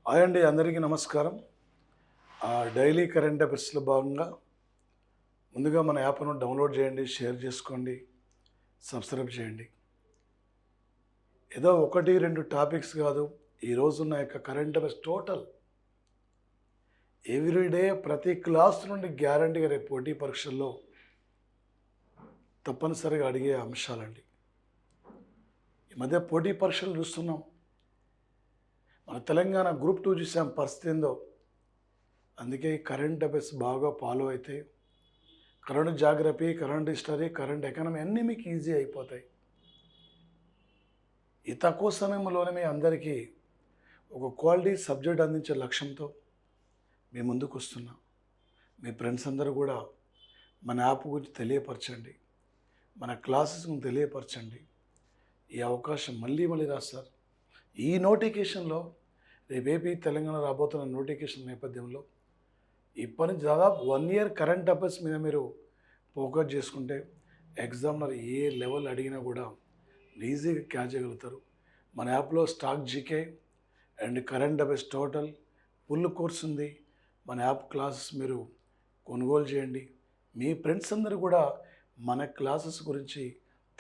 Hi అండి, అందరికీ నమస్కారం. డైలీ కరెంట్ అఫైర్స్లో భాగంగా ముందుగా మన యాప్ను డౌన్లోడ్ చేయండి, షేర్ చేసుకోండి, సబ్స్క్రైబ్ చేయండి. ఏదో ఒకటి రెండు టాపిక్స్ కాదు, ఈరోజున్న యొక్క కరెంట్ అఫైర్స్ టోటల్ ఎవ్రీడే ప్రతి క్లాస్ నుండి గ్యారంటీగా రేపు పోటీ పరీక్షల్లో తప్పనిసరిగా అడిగే అంశాలండి. ఈ మధ్య పోటీ పరీక్షలు చూస్తున్నాం. మన తెలంగాణ గ్రూప్ 2 చూసాం పరిస్థితి ఏందో. అందుకే కరెంట్ అఫైర్స్ బాగా ఫాలో అయితే current geography, current history, current economy అన్నీ మీకు ఈజీ అయిపోతాయి. ఈ తక్కువ సమయంలోనే మీ అందరికీ ఒక క్వాలిటీ సబ్జెక్ట్ అందించే లక్ష్యంతో మీ ముందుకు వస్తున్నా. మీ ఫ్రెండ్స్ అందరూ కూడా మన యాప్ గురించి తెలియపరచండి, మన క్లాసెస్ గురించి తెలియపరచండి. ఈ అవకాశం మళ్ళీ రాస్తారు. ఈ నోటిఫికేషన్లో రేపు ఏపీ తెలంగాణ రాబోతున్న నోటిఫికేషన్ నేపథ్యంలో ఇప్పటి నుంచి దాదాపు 1 ఇయర్ కరెంట్ అఫైర్స్ మీద మీరు ఫోకస్ చేసుకుంటే ఎగ్జామ్నర్ ఏ లెవెల్ అడిగినా కూడా ఈజీగా క్యాచ్ చేయగలుగుతారు. మన యాప్లో stock GK and current affairs total full course ఉంది. మన యాప్ క్లాసెస్ మీరు కొనుగోలు చేయండి. మీ ఫ్రెండ్స్ అందరూ కూడా మన క్లాసెస్ గురించి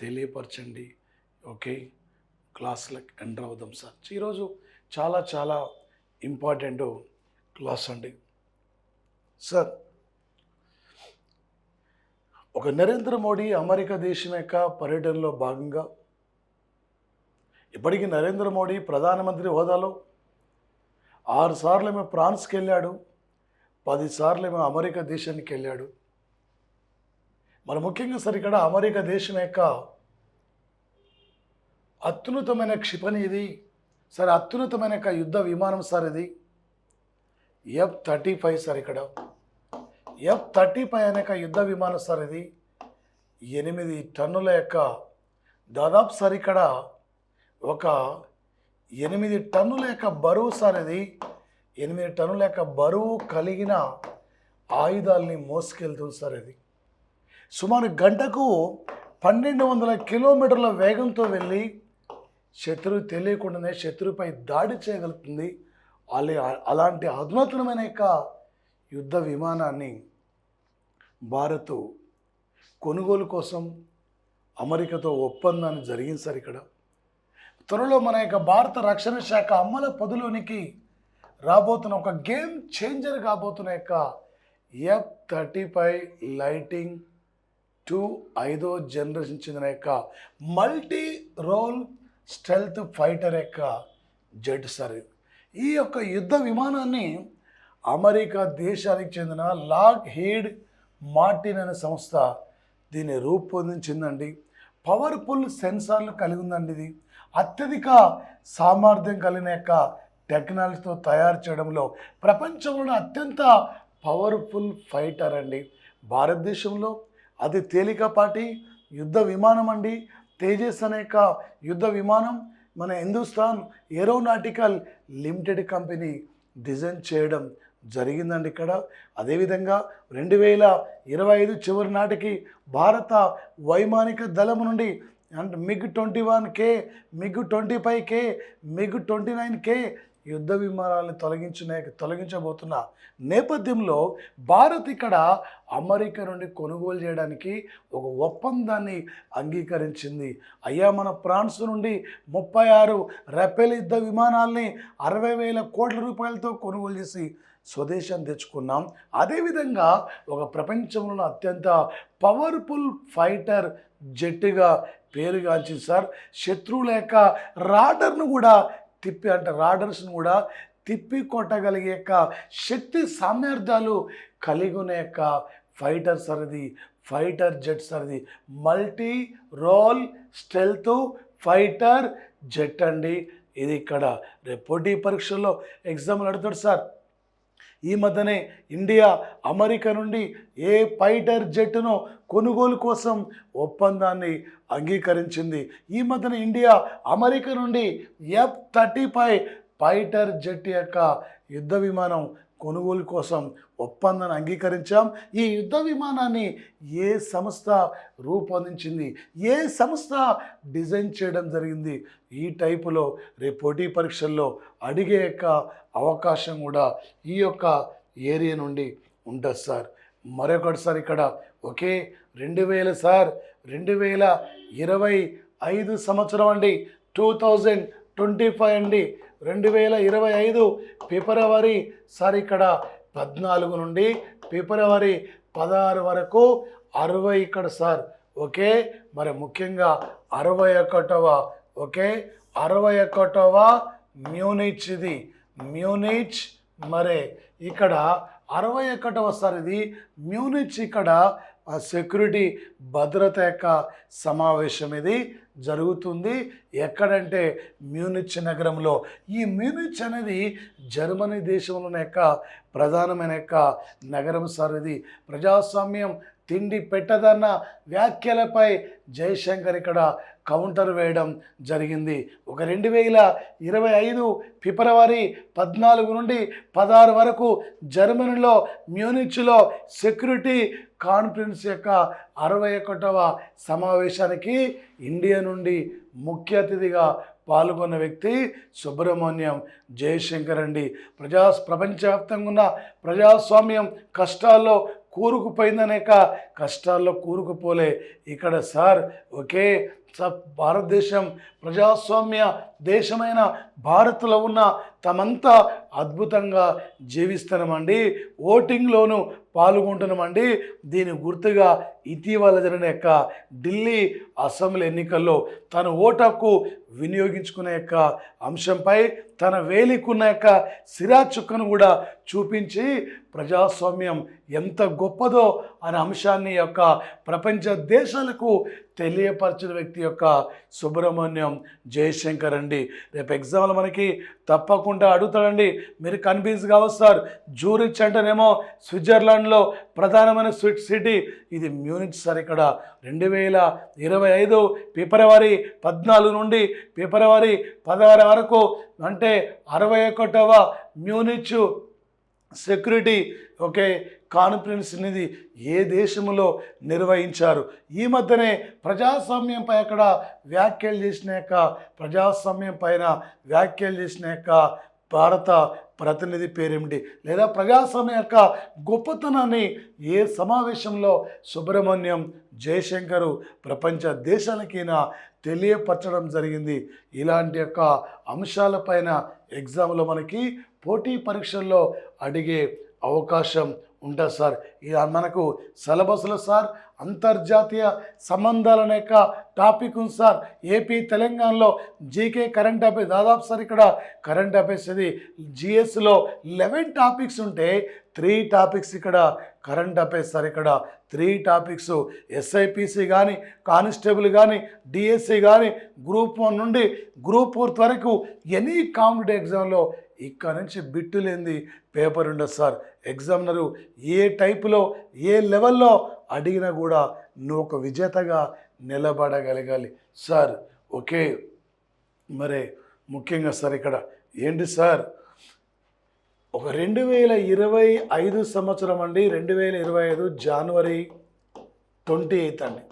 తెలియపరచండి. ఓకే, క్లాస్లకు ఎంటర్ అవుదాం సార్. ఈరోజు చాలా ఇంపార్టెంట్ క్లాస్ అండి సార్. ఒక నరేంద్ర మోడీ అమెరికా దేశం యొక్క పర్యటనలో భాగంగా ఇప్పటికీ నరేంద్ర మోడీ ప్రధానమంత్రి హోదాలో 6 సార్లు ఏమో ఫ్రాన్స్కి వెళ్ళాడు, 10 సార్లు ఏమో అమెరికా దేశానికి వెళ్ళాడు. మరి ముఖ్యంగా సార్ ఇక్కడ అమెరికా దేశం యొక్క అత్యున్నతమైన క్షిపణి ఇది సార్, అత్యున్నతమైన యుద్ధ విమానం సార్ ఇది F-35 సార్. ఇక్కడ F-35 అనే యుద్ధ విమానం సార్. ఇది 8 టన్నుల యొక్క దాదాపు సార్ ఇక్కడ ఒక 8 టన్నుల యొక్క బరువు సార్. ఇది 8 టన్నుల యొక్క బరువు కలిగిన ఆయుధాలని మోసుకెళ్తుంది సార్. ఇది సుమారు గంటకు 1200 కిలోమీటర్ల వేగంతో వెళ్ళి శత్రువు తెలియకుండానే శత్రువుపై దాడి చేయగలుగుతుంది. అలాంటి అధునాతనమైన యొక్క యుద్ధ విమానాన్ని భారత్ కొనుగోలు కోసం అమెరికాతో ఒప్పందాన్ని జరిగింది సార్. ఇక్కడ త్వరలో మన యొక్క భారత రక్షణ శాఖ అమల పదులోనికి రాబోతున్న ఒక గేమ్ చేంజర్ కాబోతున్న యొక్క F-35 లైటింగ్ 2 5వ జనరేషన్ చెందిన యొక్క మల్టీ రోల్ స్టెల్త్ ఫైటర్ యొక్క జెట్ సార్. ఈ యొక్క యుద్ధ విమానాన్ని అమెరికా దేశానికి చెందిన లాక్హీడ్ మార్టిన్ అనే సంస్థ దీన్ని రూపొందించిందండి. పవర్ఫుల్ సెన్సార్లు కలిగి ఉందండి. ఇది అత్యధిక సామర్థ్యం కలిగిన యొక్క టెక్నాలజీతో తయారు చేయడంలో ప్రపంచంలోనే అత్యంత పవర్ఫుల్ ఫైటర్ అండి. భారతదేశంలో అది తేలికపాటి యుద్ధ విమానం అండి. తేజస్ అనే యుద్ధ విమానం మన Hindustan aeronautical limited company design చేయడం జరిగిందండి ఇక్కడ. అదేవిధంగా 2025 చివరి నాటికి భారత వైమానిక దళం నుండి MiG-21K, MiG-25K, MiG-29K యుద్ధ విమానాలను తొలగించబోతున్న నేపథ్యంలో భారత్ ఇక్కడ అమెరికా నుండి కొనుగోలు చేయడానికి ఒక ఒప్పందాన్ని అంగీకరించింది. అయ్యా, మన ఫ్రాన్స్ నుండి 36 రఫేల్ యుద్ధ విమానాల్ని 60,000 కోట్ల రూపాయలతో కొనుగోలు చేసి స్వదేశాన్ని తెచ్చుకున్నాం. అదేవిధంగా ఒక ప్రపంచంలో అత్యంత పవర్ఫుల్ ఫైటర్ జెట్గా పేరుగాంచింది సార్. శత్రువుల యొక్క రాడర్ను కూడా రాడర్స్ను కూడా తిప్పి కొట్టగలిగే యొక్క శక్తి సామర్థ్యాలు కలిగి ఉన్న యొక్క ఫైటర్ సార్. ఇది ఫైటర్ జెట్ సార్. ఇది multi role stealth fighter jet అండి. ఇది ఇక్కడ రేపు పోటీ పరీక్షల్లో ఎగ్జామ్లు అడుగుతాడు సార్. ఈ మధ్యనే ఇండియా అమెరికా నుండి ఏ ఫైటర్ జెట్ను కొనుగోలు కోసం ఒప్పందాన్ని అంగీకరించింది. ఈ మధ్యన ఇండియా అమెరికా నుండి F-35 ఫైటర్ జెట్ యొక్క యుద్ధ విమానం కొనుగోలు కోసం ఒప్పందాన్ని అంగీకరించాం. ఈ యుద్ధ విమానాన్ని ఏ సంస్థ రూపొందించింది, ఏ సంస్థ డిజైన్ చేయడం జరిగింది, ఈ టైపులో రేపు పోటీ పరీక్షల్లో అడిగే యొక్క అవకాశం కూడా ఈ యొక్క ఏరియా నుండి ఉంటుంది సార్. మరొకటి సార్, ఇక్కడ ఒకే 2000 సార్, 2025 సంవత్సరం అండి, 2025 అండి, 2025 ఫిబ్రవరి సార్, ఇక్కడ 14 నుండి ఫిబ్రవరి 16 వరకు 60 ఇక్కడ సార్. ఓకే, మరి ముఖ్యంగా 61వ, ఓకే 61వ మ్యూనిచ్, ఇది మ్యూనిచ్. మరి ఇక్కడ 61వ సార్, ఇది మ్యూనిచ్. ఇక్కడ సెక్యూరిటీ భద్రత యొక్క సమావేశం ఇది జరుగుతుంది. ఎక్కడంటే మ్యూనిచ్ నగరంలో. ఈ మ్యూనిచ్ అనేది జర్మనీ దేశంలోని యొక్క ప్రధానమైన యొక్క నగరం సార్. ఇది ప్రజాస్వామ్యం తిండి పెట్టదన్న వ్యాఖ్యలపై జయశంకర్ ఇక్కడ కౌంటర్ వేయడం జరిగింది. ఒక 2025 ఫిబ్రవరి 14 నుండి 16 వరకు జర్మనీలో మ్యూనిచ్లో సెక్యూరిటీ కాన్ఫరెన్స్ యొక్క 61వ సమావేశానికి ఇండియా నుండి ముఖ్య అతిథిగా పాల్గొన్న వ్యక్తి సుబ్రహ్మణ్యం జయశంకర్ అండి. ప్రపంచవ్యాప్తంగా ఉన్న ప్రజాస్వామ్యం కష్టాల్లో కూరుకుపోయిందనేక కష్టాల్లో కూరుకుపోలే ఇక్కడ సార్. ఒకే భారతదేశం ప్రజాస్వామ్య దేశమైన భారత్లో ఉన్న తమంతా అద్భుతంగా జీవిస్తున్నామండి, ఓటింగ్లోనూ పాల్గొంటున్నామండి. దీని గుర్తుగా ఇటీవల జరిగిన యొక్క ఢిల్లీ అసెంబ్లీ ఎన్నికల్లో తన ఓటు హక్కు వినియోగించుకునే యొక్క అంశంపై తన వేలికున్న యొక్క సిరా చుక్కను కూడా చూపించి ప్రజాస్వామ్యం ఎంత గొప్పదో అనే అంశాన్ని యొక్క ప్రపంచ దేశాలకు తెలియపరిచిన వ్యక్తి యొక్క సుబ్రహ్మణ్యం జయశంకర్ అండి. రేపు ఎగ్జామ్లో మనకి తప్పకుండా అడుగుతాడండి. మీరు కన్ఫ్యూజ్ కావచ్చు సార్, జూరిచ్ అంటేనేమో స్విట్జర్లాండ్లో ప్రధానమైన సిటీ, ఇది మ్యూనిచ్ సార్. ఇక్కడ 2025 ఫిబ్రవరి 14 నుండి ఫిబ్రవరి 16 వరకు, అంటే 61వ మ్యూనిచ్ సెక్యూరిటీ ఓకే కాన్ఫరెన్స్ అనేది ఏ దేశంలో నిర్వహించారు. ఈ మధ్యనే ప్రజాస్వామ్యంపై అక్కడ వ్యాఖ్యలు చేసిన యొక్క ప్రజాస్వామ్యం పైన వ్యాఖ్యలు చేసిన యొక్క భారత ప్రతినిధి పేరేమిటి, లేదా ప్రజాస్వామ్యం యొక్క గొప్పతనాన్ని ఏ సమావేశంలో సుబ్రహ్మణ్యం జయశంకర్ ప్రపంచ దేశాలకైనా తెలియపరచడం జరిగింది. ఇలాంటి యొక్క అంశాలపైన ఎగ్జామ్లో మనకి పోటీ పరీక్షల్లో అడిగే అవకాశం ఉంటుంది సార్. ఇది మనకు సిలబస్లో సార్ అంతర్జాతీయ సంబంధాల యొక్క టాపిక్ ఉంది సార్. ఏపీ తెలంగాణలో జీకే కరెంట్ అఫైర్స్ దాదాపు సార్. ఇక్కడ కరెంట్ అఫైర్స్ ఇది జిఎస్లో 11 టాపిక్స్ ఉంటే 3 టాపిక్స్ ఇక్కడ కరెంట్ అఫైర్స్ సార్. ఇక్కడ 3 టాపిక్స్ ఎస్ఐపిసి కానీ, కానిస్టేబుల్ కానీ, డిఎస్సి కానీ, గ్రూప్ 1 నుండి గ్రూప్ 4 వరకు ఎనీ కాంపిటేటివ్ ఎగ్జామ్లో ఇక్కడ నుంచి బిట్టు లేనిది పేపర్ ఉండదు సార్. ఎగ్జామినరు ఏ టైపులో ఏ లెవెల్లో అడిగినా కూడా నువ్వు ఒక విజేతగా నిలబడగలగాలి సార్. ఓకే, మరి ముఖ్యంగా సార్ ఇక్కడ ఏంటి సార్, ఒక 2025 సంవత్సరం అండి, 2025 జనవరి 28 అండి.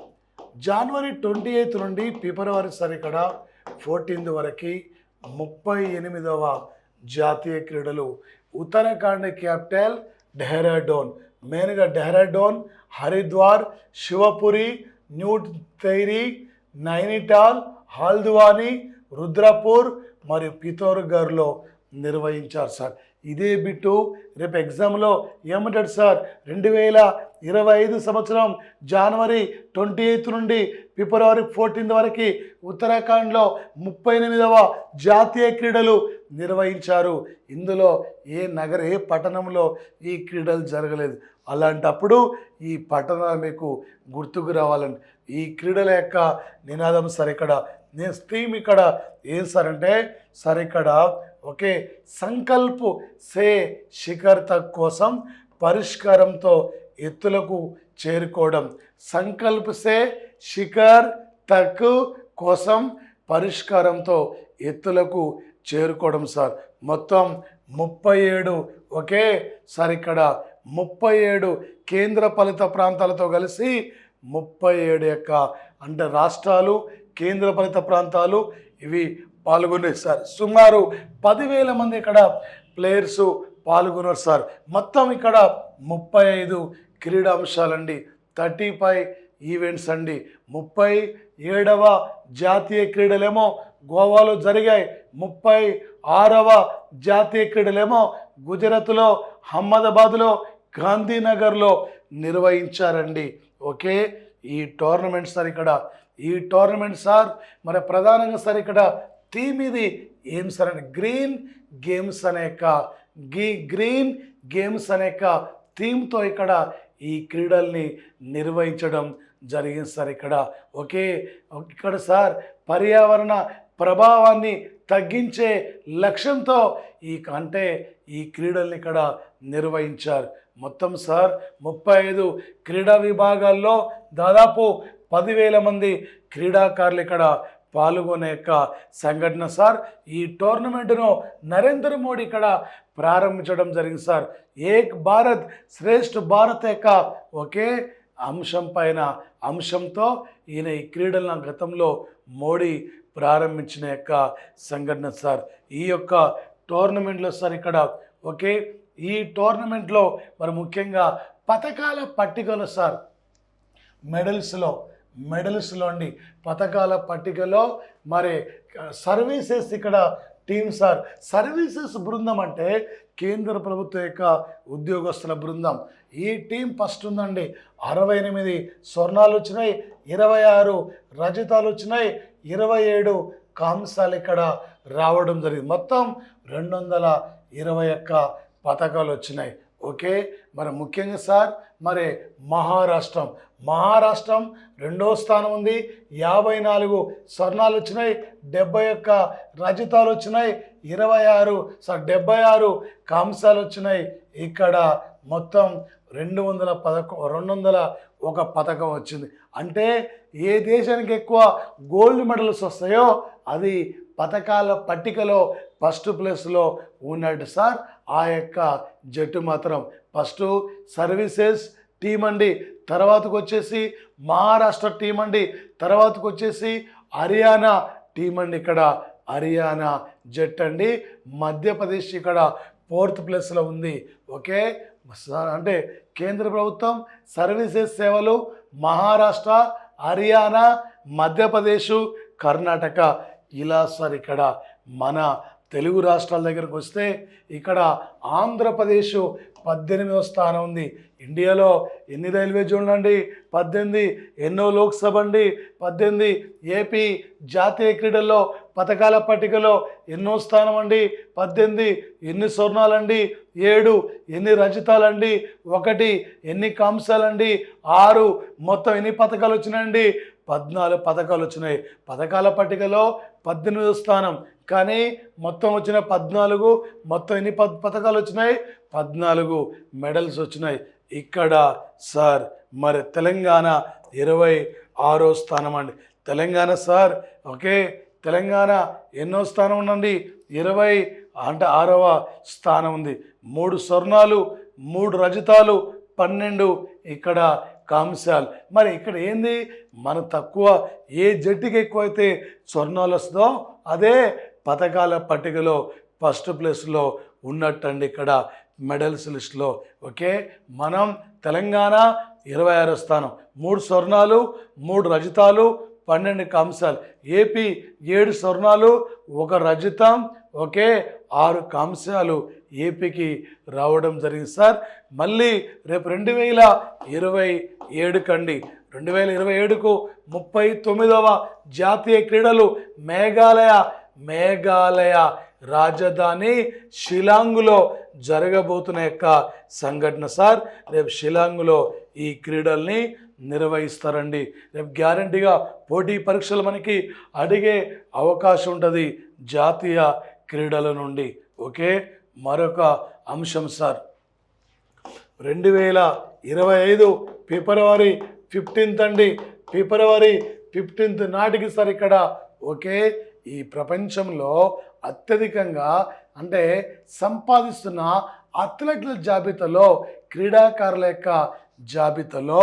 జనవరి 28 నుండి ఫిబ్రవరి సార్ ఇక్కడ 14 వరకు 38వ జాతీయ క్రీడలు ఉత్తరాఖండ్ క్యాపిటల్ డెహ్రాడూన్, మెయిన్గా డెహ్రాడూన్, హరిద్వార్, శివపురి, న్యూ తైరీ, నైనిటాల్, హల్ద్వానీ, రుద్రపూర్ మరియు పితోర్గఢ్లో నిర్వహించారు సార్. ఇదే బిట్టు రేపు ఎగ్జామ్లో ఏమంటాడు సార్, 2025 సంవత్సరం జనవరి 28 నుండి ఫిబ్రవరి 14 వరకు ఉత్తరాఖండ్లో 38వ జాతీయ క్రీడలు నిర్వహించారు. ఇందులో ఏ పట్టణంలో ఈ క్రీడలు జరగలేదు. అలాంటప్పుడు ఈ పట్టణాలు మీకు గుర్తుకు రావాలండి. ఈ క్రీడల యొక్క నినాదం సార్ ఇక్కడ నేను థీమ్ ఇక్కడ ఏం సార్ అంటే సార్ ఇక్కడ ఓకే సంకల్ప్ సే శిఖర్ తక్ కోసం పరిష్కారంతో ఎత్తులకు చేరుకోవడం. సంకల్ప్ సే శిఖర్ తక్ కోసం పరిష్కారంతో ఎత్తులకు చేరుకోవడం సార్. మొత్తం 37 ఓకే సార్ ఇక్కడ 37 కేంద్ర పాలిత ప్రాంతాలతో కలిసి 37 యొక్క అంటే రాష్ట్రాలు కేంద్ర పాలిత ప్రాంతాలు ఇవి పాల్గొన్నారు సార్. సుమారు 10,000 మంది ఇక్కడ ప్లేయర్స్ పాల్గొన్నారు సార్. మొత్తం ఇక్కడ 35 క్రీడా అంశాలండి, 35 ఈవెంట్స్ అండి. 37వ జాతీయ క్రీడలేమో గోవాలో జరిగాయి, 36వ జాతీయ క్రీడలేమో గుజరాత్లో అహ్మదాబాద్లో గాంధీనగర్లో నిర్వహించారండి. ఓకే ఈ టోర్నమెంట్ సార్ ఇక్కడ ఈ టోర్నమెంట్ సార్ మరి ప్రధానంగా సార్ ఇక్కడ థీమ్ ఇది ఏం సార్ అంటే గ్రీన్ గేమ్స్ అనే థీమ్తో ఇక్కడ ఈ క్రీడల్ని నిర్వహించడం జరిగింది సార్ ఇక్కడ. ఓకే ఇక్కడ సార్ పర్యావరణ ప్రభావాన్ని తగ్గించే లక్ష్యంతో ఈ క్రీడల్ని ఇక్కడ నిర్వహించారు. మొత్తం సార్ 35 క్రీడా విభాగాల్లో దాదాపు 10,000 మంది క్రీడాకారులు ఇక్కడ పాల్గొనే యొక్క సంఘటన సార్. ఈ టోర్నమెంట్ను నరేంద్ర మోడీ ఇక్కడ ప్రారంభించడం జరిగింది సార్. ఏక్ భారత్ శ్రేష్ఠ భారత్ యొక్క ఒకే అంశంతో ఈయన ఈ క్రీడలను గతంలో మోడీ ప్రారంభించిన యొక్క సంఘటన సార్. ఈ యొక్క టోర్నమెంట్లో సార్ ఇక్కడ ఓకే ఈ టోర్నమెంట్లో మరి ముఖ్యంగా పథకాల పట్టికలో సార్ మెడల్స్లో అండి పథకాల పట్టికలో మరి సర్వీసెస్ ఇక్కడ టీమ్ సార్. సర్వీసెస్ బృందం అంటే కేంద్ర ప్రభుత్వ యొక్క ఉద్యోగస్తుల బృందం. ఈ టీం ఫస్ట్ ఉందండి, 68 స్వర్ణాలు వచ్చినాయి, 26 రజతాలు వచ్చినాయి, 27 కాంసాలు ఇక్కడ రావడం జరిగింది. మొత్తం 221 పథకాలు వచ్చినాయి. ఓకే మరి ముఖ్యంగా సార్ మరి మహారాష్ట్రం రెండో స్థానం ఉంది, 54 స్వర్ణాలు వచ్చినాయి, 71 రజతాలు వచ్చినాయి, 76 కాంసాలు వచ్చినాయి. ఇక్కడ మొత్తం 201 పథకం వచ్చింది. అంటే ఏ దేశానికి ఎక్కువ గోల్డ్ మెడల్స్ వస్తాయో అది పథకాల పట్టికలో ఫస్ట్ ప్లేస్లో ఉన్నట్టు సార్. ఆ యొక్క జట్టు మాత్రం ఫస్ట్ సర్వీసెస్ టీం అండి, తర్వాతకు వచ్చేసి మహారాష్ట్ర టీం అండి, తర్వాతకు వచ్చేసి హర్యానా టీం అండి. ఇక్కడ హర్యానా జట్ అండి. మధ్యప్రదేశ్ ఇక్కడ 4th ప్లేస్లో ఉంది. ఓకే అంటే కేంద్ర ప్రభుత్వం సర్వీసెస్ సేవలు మహారాష్ట్ర, హర్యానా, మధ్యప్రదేశ్, కర్ణాటక ఇలా సార్. ఇక్కడ మన తెలుగు రాష్ట్రాల దగ్గరకు వస్తే ఇక్కడ ఆంధ్రప్రదేశ్ 18వ స్థానం ఉంది. ఇండియాలో ఎన్ని రైల్వే జోన్లు అండి? 18. ఎన్నో లోక్సభ అండి? 18. ఏపీ జాతీయ క్రీడల్లో పథకాల పట్టికలో ఎన్నో స్థానం అండి? 18. ఎన్ని స్వర్ణాలండి? 7. ఎన్ని రజతాలండి? 1. ఎన్ని కాంసాలండి? 6. మొత్తం ఎన్ని పథకాలు వచ్చినాయండి? 14 పథకాలు వచ్చినాయి. పథకాల పట్టికలో 18వ స్థానం, కానీ మొత్తం వచ్చిన 14. మొత్తం ఎన్ని పథకాలు వచ్చినాయి? 14 మెడల్స్ వచ్చినాయి. ఇక్కడ సార్ మరి తెలంగాణ 26వ స్థానం అండి. తెలంగాణ సార్ ఓకే తెలంగాణ ఎన్నో స్థానం ఉందండి? 26వ స్థానం ఉంది. 3 స్వర్ణాలు, 3 రజతాలు, 12 ఇక్కడ కాంశాలు. మరి ఇక్కడ ఏంది మన తక్కువ ఏ జట్టుకి ఎక్కువైతే స్వర్ణాలు వస్తుందో అదే పథకాల పట్టికలో ఫస్ట్ ప్లేస్లో ఉన్నట్టండి ఇక్కడ మెడల్స్ లిస్ట్లో. ఓకే మనం తెలంగాణ 26వ స్థానం, 3 స్వర్ణాలు, 3 రజతాలు, 12 కాంసాలు. ఏపీ 7 స్వర్ణాలు, 1 రజతం, ఓకే 6 కాంస్యాలు ఏపీకి రావడం జరిగింది సార్. మళ్ళీ రేపు 2027 కండి 2027కు 39వ జాతీయ క్రీడలు మేఘాలయ రాజధాని షిలాంగ్లో జరగబోతున్న యొక్క సంఘటన సార్. రేపు షిలాంగ్లో ఈ క్రీడల్ని నిర్వహిస్తారండి. రేపు గ్యారంటీగా పోటీ పరీక్షలు మనకి అడిగే అవకాశం ఉంటుంది జాతీయ క్రీడల నుండి. ఓకే మరొక అంశం సార్ 2025 ఫిబ్రవరి 15 అండి. ఫిబ్రవరి 15 నాటికి సార్ ఇక్కడ ఓకే ఈ ప్రపంచంలో అత్యధికంగా అంటే సంపాదిస్తున్న అథ్లెట్ల జాబితాలో, క్రీడాకారుల యొక్క జాబితాలో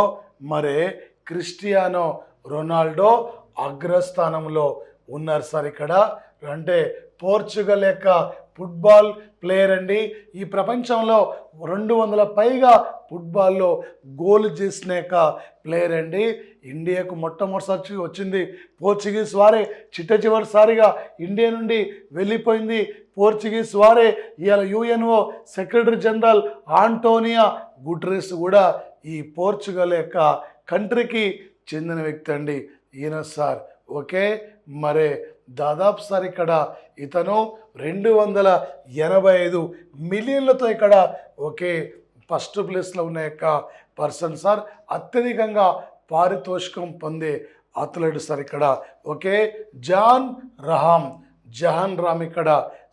మరి క్రిస్టియానో రొనాల్డో అగ్రస్థానంలో ఉన్నారు సార్. ఇక్కడ అంటే పోర్చుగల్ యొక్క ఫుట్బాల్ ప్లేయర్ అండి. ఈ ప్రపంచంలో 200 పైగా ఫుట్బాల్లో గోల్ చేసిన యొక్క ప్లేయర్ అండి. ఇండియాకు మొట్టమొదటిసారి వచ్చింది పోర్చుగీస్ వారే. చిట్టచివరిసారిగా ఇండియా నుండి వెళ్ళిపోయింది పోర్చుగీస్ వారే. ఇవాళ UNO secretary general Antonio Guterres కూడా ఈ పోర్చుగల్ యొక్క కంట్రీకి చెందిన వ్యక్తి అండి ఈయన సార్. ఓకే, మరి దాదాపు సార్ ఇక్కడ ఇతను 285 మిలియన్లతో ఇక్కడ ఒకే ఫస్ట్ ప్లేస్లో ఉన్న యొక్క పర్సన్ సార్. అత్యధికంగా పారితోషికం పొందే అథ్లెట్ సార్ ఇక్కడ. ఓకే, జహాన్ రామ్ ఇక్కడ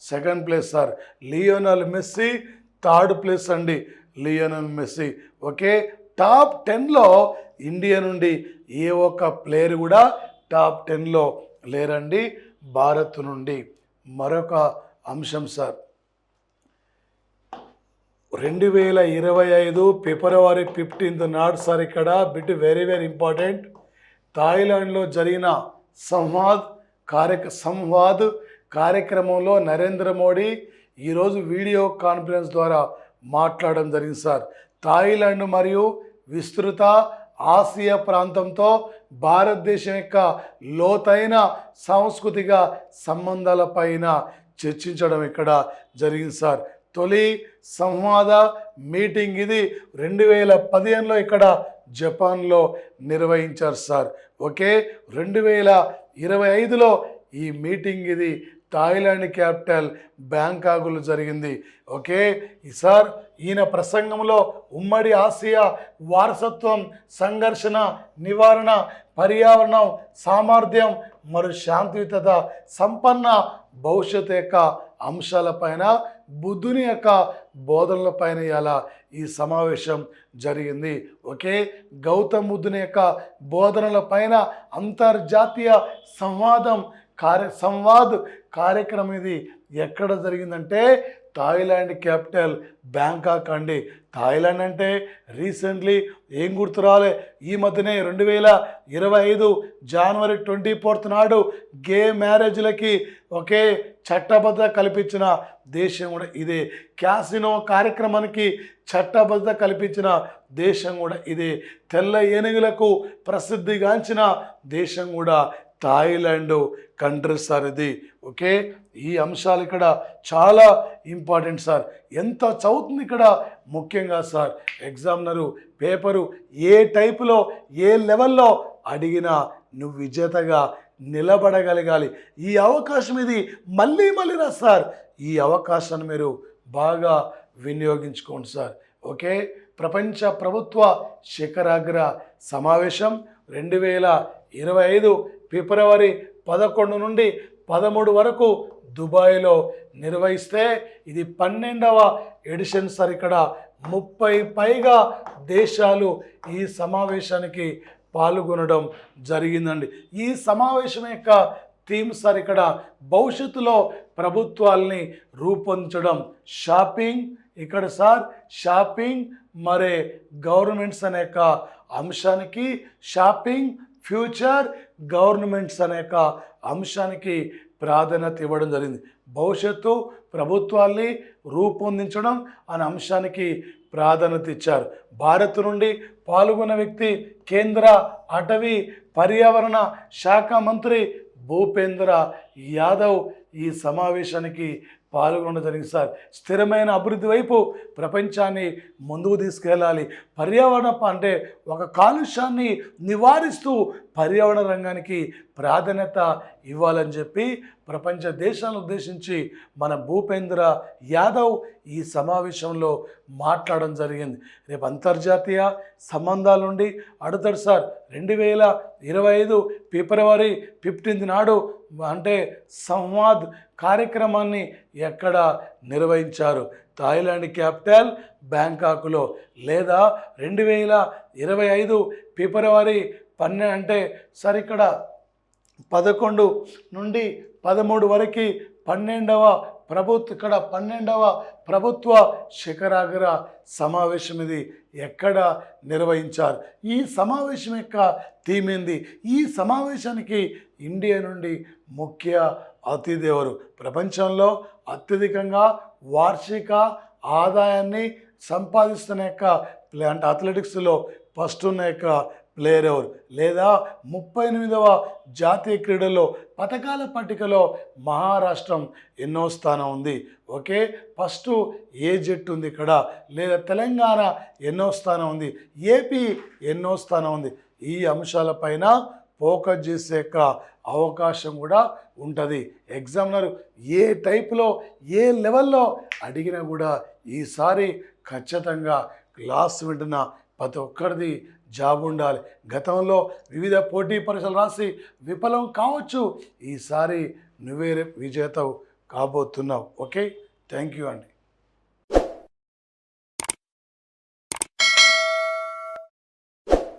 second place sir. Lionel Messi third place అండి. Lionel Messi. ఓకే, టాప్ 10లో ఇండియా నుండి ఏ ఒక్క ప్లేయర్ కూడా టాప్ 10లో లేరండి. భారత్ నుండి మరొక అంశం సార్, 2025 ఫిబ్రవరి 15 నాడు సార్ ఇక్కడ వెరీ వెరీ ఇంపార్టెంట్. థాయిలాండ్లో జరిగిన సంవాద్ కార్యక్రమంలో నరేంద్ర మోడీ ఈరోజు వీడియో కాన్ఫరెన్స్ ద్వారా మాట్లాడడం జరిగింది సార్. థాయిలాండ్ మరియు విస్తృత ఆసియా ప్రాంతంతో భారతదేశం యొక్క లోతైన సాంస్కృతిక సంబంధాలపైన చర్చించడం ఇక్కడ జరిగింది సార్. తొలి సంవాద మీటింగ్ ఇది 2015లో ఇక్కడ జపాన్లో నిర్వహించారు సార్. ఓకే, 2025లో ఈ మీటింగ్ ఇది థాయిలాండ్ క్యాపిటల్ బ్యాంకాక్లో జరిగింది. ఓకే సార్, ఈయన ప్రసంగంలో ఉమ్మడి ఆసియా వారసత్వం, సంఘర్షణ నివారణ, పర్యావరణం, సామర్థ్యం మరియు శాంతియుత సంపన్న భవిష్యత్తు యొక్క అంశాలపైన, బుద్ధుని యొక్క బోధనలపైన ఇలా ఈ సమావేశం జరిగింది. ఓకే, గౌతమ్ బుద్ధుని యొక్క బోధనలపైన అంతర్జాతీయ సంవాద్ కార్యక్రమం ఇది ఎక్కడ జరిగిందంటే థాయిలాండ్ క్యాపిటల్ బ్యాంకాక్ అండి. థాయిలాండ్ అంటే రీసెంట్లీ ఏం గుర్తు రాలే, ఈ మధ్యనే 2025 జనవరి 24 నాడు గే మ్యారేజ్లకి ఒకే చట్టబద్ధత కల్పించిన దేశం కూడా ఇదే. క్యాసినో కార్యక్రమానికి చట్టబద్ధత కల్పించిన దేశం కూడా ఇదే. తెల్ల ఏనుగులకు ప్రసిద్ధిగాంచిన దేశం కూడా థాయిలాండ్ కంట్రీ సార్ ఇది. ఓకే, ఈ అంశాలు ఇక్కడ చాలా ఇంపార్టెంట్ సార్. ఎంత చదువుతుంది ఇక్కడ ముఖ్యంగా సార్, ఎగ్జామినరు పేపరు ఏ టైపులో ఏ లెవెల్లో అడిగినా నువ్వు విజేతగా నిలబడగలగాలి. ఈ అవకాశం ఇది మళ్ళీ రా సార్. ఈ అవకాశాన్ని మీరు బాగా వినియోగించుకోండి సార్. ఓకే, ప్రపంచ ప్రభుత్వ శిఖరాగ్ర సమావేశం 2025 ఫిబ్రవరి 11 నుండి 13 వరకు దుబాయ్లో నిర్వహిస్తే ఇది 12వ ఎడిషన్ సార్. ఇక్కడ 30 పైగా దేశాలు ఈ సమావేశానికి పాల్గొనడం జరిగిందండి. ఈ సమావేశం యొక్క థీమ్ సార్ ఇక్కడ భవిష్యత్తులో ప్రభుత్వాల్ని రూపొందించడం. షాపింగ్ ఇక్కడ సార్, షాపింగ్ మరే గవర్నమెంట్స్ అనే యొక్క అంశానికి, షాపింగ్ ఫ్యూచర్ గవర్నమెంట్స్ అనే అంశానికి ప్రాధాన్యత ఇవ్వడం జరిగింది. భవిష్యత్తు ప్రభుత్వాల్ని రూపొందించడం అనే అంశానికి ప్రాధాన్యత ఇచ్చారు. భారత్ నుండి పాల్గొన్న వ్యక్తి కేంద్ర అటవీ పర్యావరణ శాఖ మంత్రి భూపేంద్ర యాదవ్ ఈ సమావేశానికి పాల్గొనడం జరిగింది సార్. స్థిరమైన అభివృద్ధి వైపు ప్రపంచాన్ని ముందుకు తీసుకెళ్ళాలి. పర్యావరణ అంటే ఒక కాలుష్యాన్ని నివారిస్తూ పర్యావరణ రంగానికి ప్రాధాన్యత ఇవ్వాలని చెప్పి ప్రపంచ దేశాలను ఉద్దేశించి మన భూపేంద్ర యాదవ్ ఈ సమావేశంలో మాట్లాడడం జరిగింది. రేపు అంతర్జాతీయ సంబంధాల నుండి అడుగుతాడు సార్. 2025 ఫిబ్రవరి 15 నాడు అంటే సంవాద్ కార్యక్రమాన్ని ఎక్కడ నిర్వహించారు? థాయిలాండ్ క్యాపిటల్ బ్యాంకాక్లో. లేదా 2025 ఫిబ్రవరి 12 అంటే సార్ ఇక్కడ 11 నుండి 13 వరకు 12వ ఇక్కడ 12వ ప్రభుత్వ శిఖరాగ్ర సమావేశం ఇది ఎక్కడ నిర్వహించారు, ఈ సమావేశం యొక్క థీమ్ ఏంది, ఈ సమావేశానికి ఇండియా నుండి ముఖ్య అతిథి ఎవరు, ప్రపంచంలో అత్యధికంగా వార్షిక ఆదాయాన్ని సంపాదిస్తున్న యొక్క అంటే అథ్లెటిక్స్లో ఫస్ట్ ఉన్న యొక్క ప్లేయర్ ఎవరు, లేదా 38వ జాతీయ క్రీడల్లో పథకాల పట్టికలో మహారాష్ట్రం ఎన్నో స్థానం ఉంది, ఓకే, ఫస్ట్ ఏ జట్టు ఉంది ఇక్కడ, లేదా తెలంగాణ ఎన్నో స్థానం ఉంది, ఏపీ ఎన్నో స్థానం ఉంది, ఈ అంశాలపైన ఫోకస్ చేసే యొక్క అవకాశం కూడా ఉంటుంది. ఎగ్జామినర్ ఏ టైప్లో ఏ లెవెల్లో అడిగినా కూడా ఈసారి ఖచ్చితంగా క్లాస్ వింటున్న ప్రతి ఒక్కరిది జాబ్ ఉండాలి. గతంలో వివిధ పోటీ పరీక్షలు రాసి విఫలం కావచ్చు, ఈసారి నువ్వే విజేతవు కాబోతున్నావు. ఓకే, థ్యాంక్ యూ అండి.